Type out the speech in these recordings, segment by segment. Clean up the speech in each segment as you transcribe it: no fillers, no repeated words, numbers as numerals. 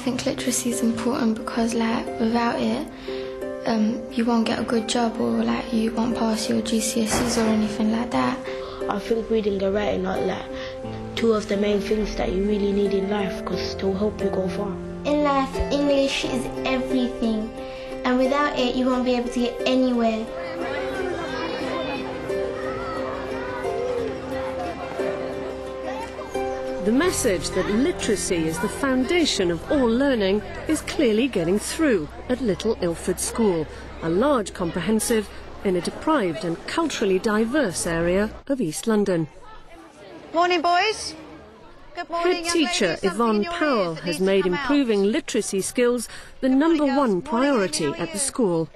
think literacy is important because, like, without it, you won't get a good job, or like you won't pass your GCSEs or anything like that. I think reading and writing are like two of the main things that you really need in life because they'll help you go far. In life, English is everything, and without it, you won't be able to get anywhere. The message that literacy is the foundation of all learning is clearly getting through at Little Ilford School, a large comprehensive in a deprived and culturally diverse area of East London. Morning, boys. Good morning, Head teacher Yvonne Powell has made improving literacy skills the #1 priority at the school.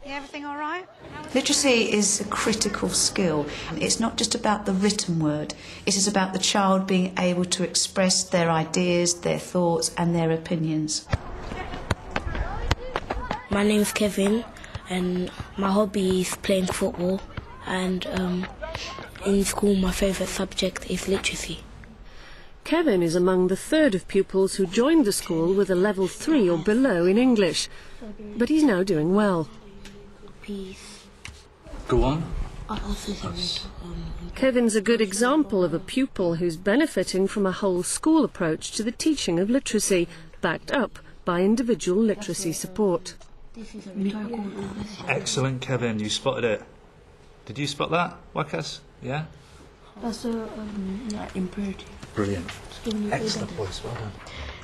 Everything all right? Literacy is a critical skill. It's not just about the written word, it is about the child being able to express their ideas, their thoughts and their opinions. My name's Kevin and my hobby is playing football, and in school my favourite subject is literacy. Kevin is among the third of pupils who joined the school with a level 3 or below in English, but he's now doing well. Go on. Kevin's a good example of a pupil who's benefiting from a whole school approach to the teaching of literacy, backed up by individual literacy support. Excellent, Kevin, you spotted it. Did you spot that, Wakas? Yeah? That's imperative. Brilliant. Excellent, boys, well done.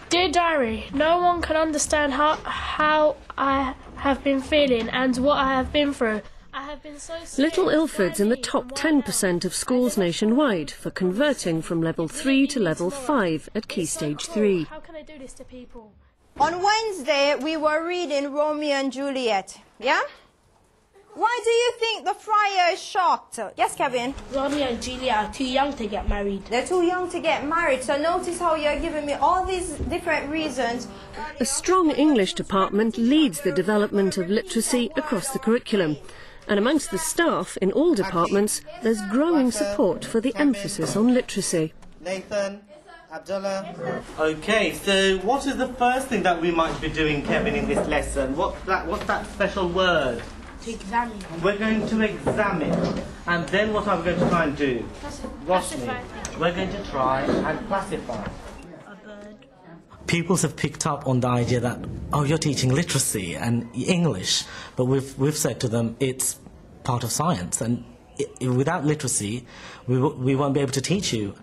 Dear Diary, no one can understand how I have been feeling and what I have been through. I have been so scared. Little Ilford's in the top 10% of schools nationwide for converting from level 3 to level 5 at Key Stage 3. How can I do this to people? On Wednesday, we were reading Romeo and Juliet, yeah? Why do you think the friar is shocked? Yes, Kevin? Romeo and Juliet are too young to get married. They're too young to get married, so notice how you're giving me all these different reasons. A strong English department leads the development of literacy across the curriculum. And amongst the staff in all departments, there's growing support for the emphasis on literacy. Nathan, Abdullah. Okay, so what is the first thing that we might be doing, Kevin, in this lesson? What's that special word? To examine. We're going to examine. And then what are we going to try and do? Classify. We're going to try and classify. A bird. Pupils have picked up on the idea that, oh, you're teaching literacy and English, but we've said to them it's part of science, and without literacy we won't be able to teach you.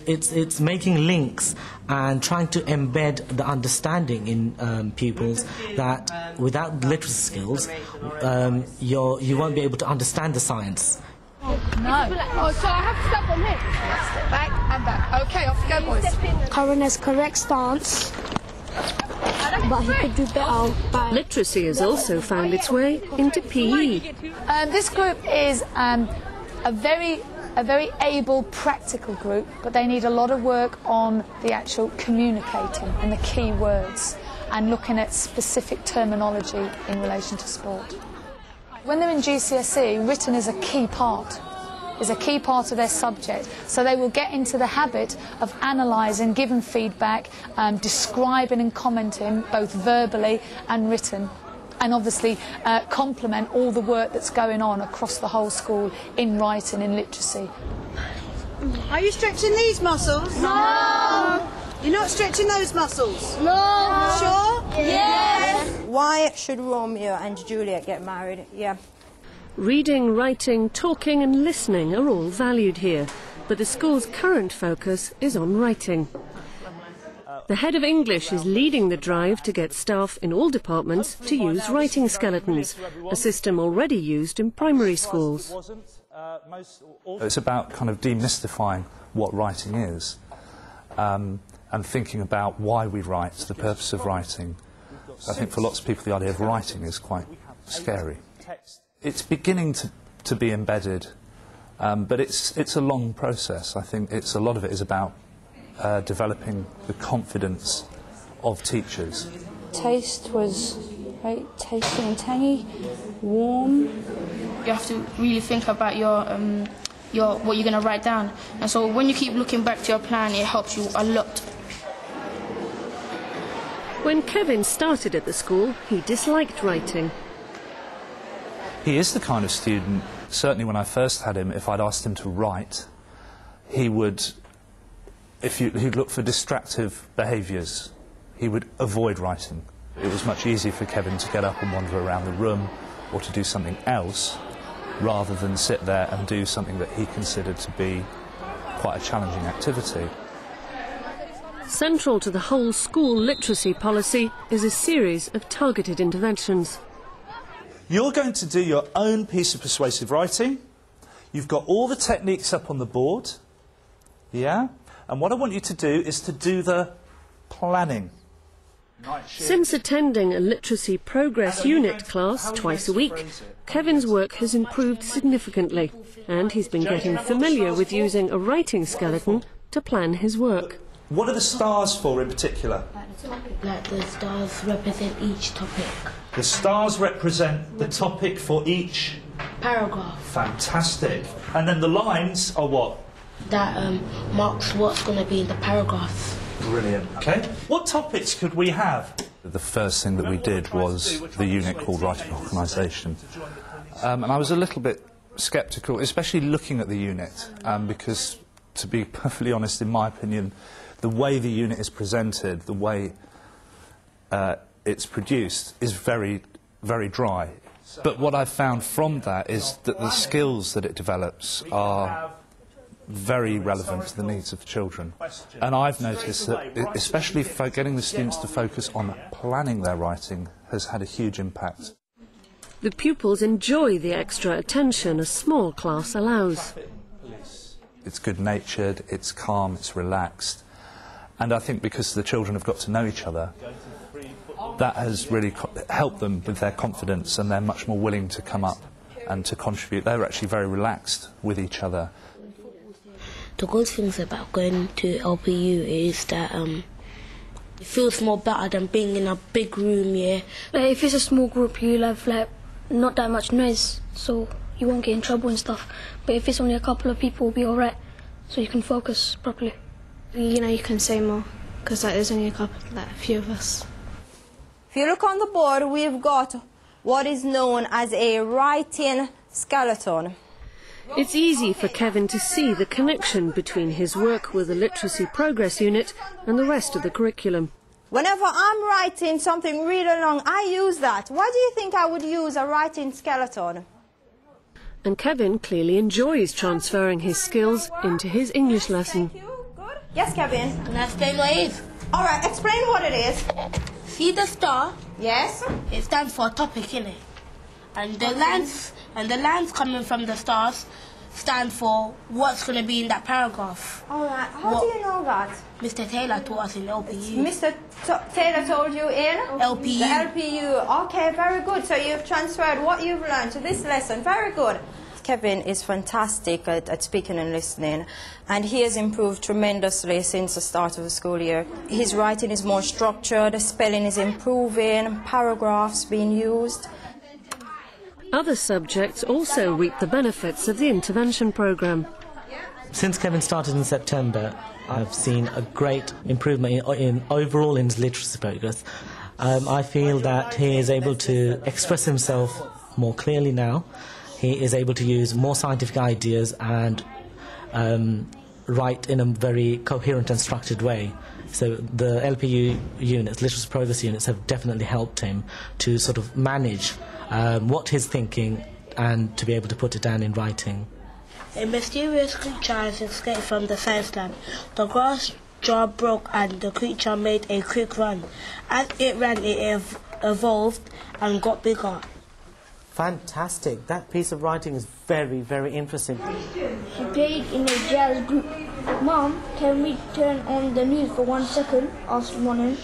It's making links and trying to embed the understanding in pupils that without literacy skills you won't be able to understand the science. No. Oh, so I have to step on him? Step back and back. Okay, off you go, boys. Curran has correct stance, but he could do better. Literacy has also found its way into PE. This group is a very able, practical group, but they need a lot of work on the actual communicating and the key words and looking at specific terminology in relation to sport. When they're in GCSE, written is a key part of their subject, so they will get into the habit of analysing, giving feedback, describing and commenting, both verbally and written, and obviously complement all the work that's going on across the whole school in writing and literacy. Are you stretching these muscles? No! You're not stretching those muscles? No! Sure? Yes! Why should Romeo and Juliet get married? Yeah. Reading, writing, talking and listening are all valued here, but the school's current focus is on writing. The head of English is leading the drive to get staff in all departments to use writing skeletons, a system already used in primary schools. It's about kind of demystifying what writing is, and thinking about why we write, the purpose of writing. I think for lots of people the idea of writing is quite scary. It's beginning to be embedded, but it's a long process. I think a lot of it is about developing the confidence of teachers. Taste was very tasty and tangy, warm. You have to really think about what you're going to write down, and so when you keep looking back to your plan, it helps you a lot. When Kevin started at the school, he disliked writing. He is the kind of student, certainly when I first had him, if I'd asked him to write, he would, he'd look for distractive behaviours. He would avoid writing. It was much easier for Kevin to get up and wander around the room or to do something else rather than sit there and do something that he considered to be quite a challenging activity. Central to the whole school literacy policy is a series of targeted interventions. You're going to do your own piece of persuasive writing. You've got all the techniques up on the board. Yeah? And what I want you to do is to do the planning. Since attending a literacy progress unit class twice a week, Kevin's work has improved significantly, and he's been getting familiar with using a writing skeleton to plan his work. What are the stars for in particular? Like the stars represent each topic. The stars represent the topic for each paragraph. Fantastic. And then the lines are what? That marks what's going to be in the paragraphs. Brilliant. Okay. What topics could we have? The first thing that we did was the unit called Writing Organisation. And I was a little bit sceptical, especially looking at the unit, because, to be perfectly honest, in my opinion, the way the unit is presented, the way it's produced, is very, very dry. But what I've found from that is that the skills that it develops are very relevant to the needs of the children. And I've noticed that, especially getting the students to focus on planning their writing has had a huge impact. The pupils enjoy the extra attention a small class allows. It's good-natured, it's calm, it's relaxed. And I think because the children have got to know each other, that has really helped them with their confidence, and they're much more willing to come up and to contribute. They're actually very relaxed with each other. The good things about going to LPU is that it feels more better than being in a big room, yeah. Like, if it's a small group, you'll have like not that much noise, so you won't get in trouble and stuff. But if it's only a couple of people, it'll be alright, so you can focus properly. You know, you can say more, because like, there's only a few of us. If you look on the board, we've got what is known as a writing skeleton. It's easy for Kevin to see the connection between his work with the Literacy Progress Unit and the rest of the curriculum. Whenever I'm writing something really long, I use that. Why do you think I would use a writing skeleton? And Kevin clearly enjoys transferring his skills into his English lesson. Thank you. Good. Yes, Kevin? Can I explain what it is? All right, explain what it is. See the star? Yes. It stands for a topic, innit? And the lines coming from the stars stand for what's going to be in that paragraph. All right. How do you know that? Mr. Taylor taught us in LPU. Mr. Taylor told you in? LPU. The LPU. Okay, very good. So you've transferred what you've learned to this lesson. Very good. Kevin is fantastic at speaking and listening, and he has improved tremendously since the start of the school year. His writing is more structured, spelling is improving, paragraphs being used. Other subjects also reap the benefits of the intervention programme. Since Kevin started in September, I've seen a great improvement in overall in his literacy progress. I feel that he is able to express himself more clearly now. He is able to use more scientific ideas and write in a very coherent and structured way. So the LPU units, literacy progress units, have definitely helped him to sort of manage what he's thinking and to be able to put it down in writing. A mysterious creature has escaped from the science lab. The glass jar broke and the creature made a quick run. As it ran, it evolved and got bigger. Fantastic. That piece of writing is very, very interesting. She played in a jazz group. Mom, can we turn on the news for 1 second? Asked Mono.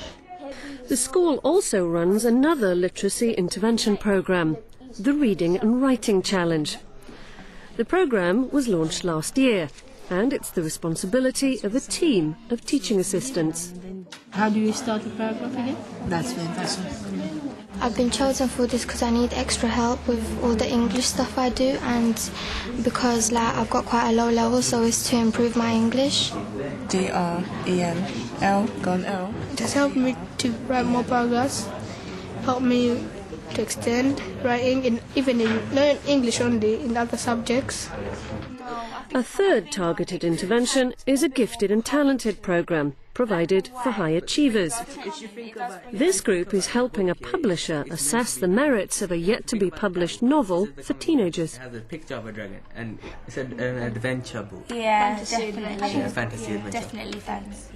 The school also runs another literacy intervention programme, the Reading and Writing Challenge. The programme was launched last year, and it's the responsibility of a team of teaching assistants. How do you start the paragraph again? That's fantastic. I've been chosen for this because I need extra help with all the English stuff I do, and because I've got quite a low level, so it's to improve my English. DREN L, gone L. It has helped me to write more paragraphs, helped me to extend writing, even in learn English only in other subjects. A third targeted intervention is a gifted and talented programme provided for high achievers. This group is helping a publisher assess the merits of a yet-to-be-published novel for teenagers. It has a picture of a dragon, and it's an adventure book. Yeah, fantasy definitely. adventure. Definitely fantasy.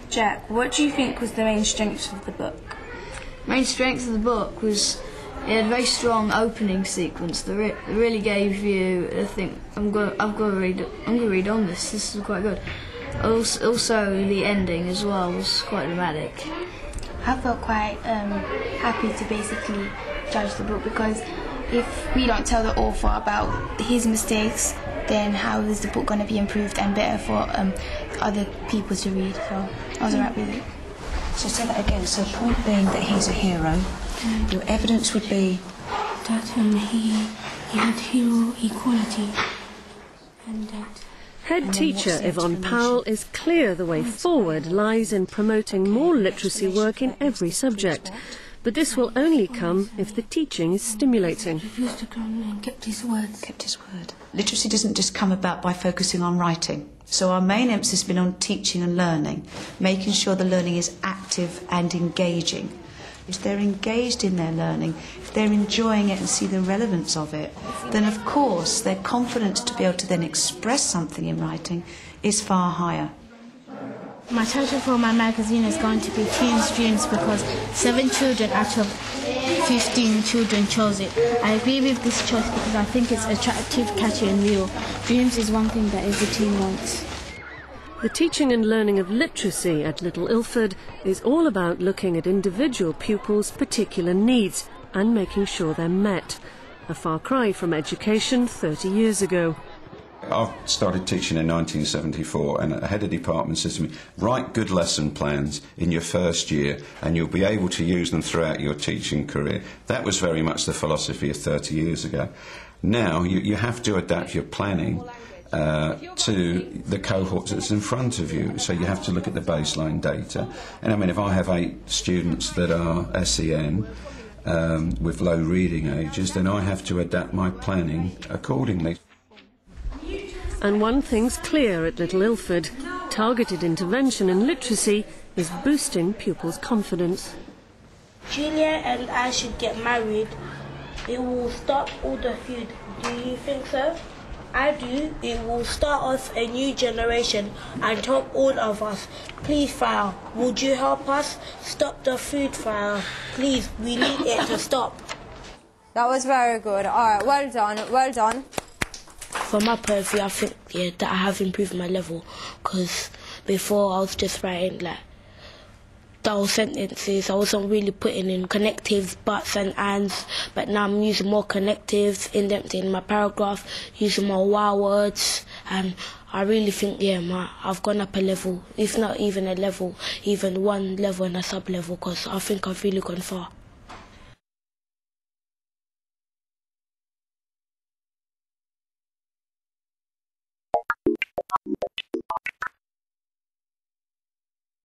Jack, what do you think was the main strength of the book? Main strength of the book was it had a very strong opening sequence that really gave you a think. I'm going to read on this. This is quite good. Also, the ending as well was quite dramatic. I felt quite happy to basically judge the book, because if we don't tell the author about his mistakes, then how is the book going to be improved and better for other people to read? So I was alright with it. So say that again. So the point being that he's a hero. Your evidence would be that he had hero equality, and that. Head teacher Yvonne Powell is clear the way forward lies in promoting more literacy work in every subject. But this will only come if the teaching is stimulating. Refused to come and kept his word. kept his word. Literacy doesn't just come about by focusing on writing. So our main emphasis has been on teaching and learning, making sure the learning is active and engaging. If they're engaged in their learning, if they're enjoying it and see the relevance of it, then of course their confidence to be able to then express something in writing is far higher. My title for my magazine is going to be Teens Dreams, because 7 children out of 15 children chose it. I agree with this choice because I think it's attractive, catchy and real. Dreams is one thing that every teen wants. The teaching and learning of literacy at Little Ilford is all about looking at individual pupils' particular needs and making sure they're met. A far cry from education 30 years ago. I started teaching in 1974, and a head of department says to me, write good lesson plans in your first year and you'll be able to use them throughout your teaching career. That was very much the philosophy of 30 years ago. Now you have to adapt your planning to the cohort that's in front of you. So you have to look at the baseline data. And I mean, if I have 8 students that are SEN with low reading ages, then I have to adapt my planning accordingly. And one thing's clear at Little Ilford: targeted intervention in literacy is boosting pupils' confidence. Julia and I should get married. It will stop all the feud. Do you think so? I do. It will start off a new generation and help all of us. Please, Fire, would you help us stop the food fire? Please, we need it to stop. That was very good. All right, well done, well done. From my point of view, I think that I have improved my level, because before I was just writing like dull sentences. I wasn't really putting in connectives, buts and ands, but now I'm using more connectives, indenting my paragraph, using more wow words, and I really think, I've gone up a level, if not even a level, even one level and a sub-level, because I think I've really gone far.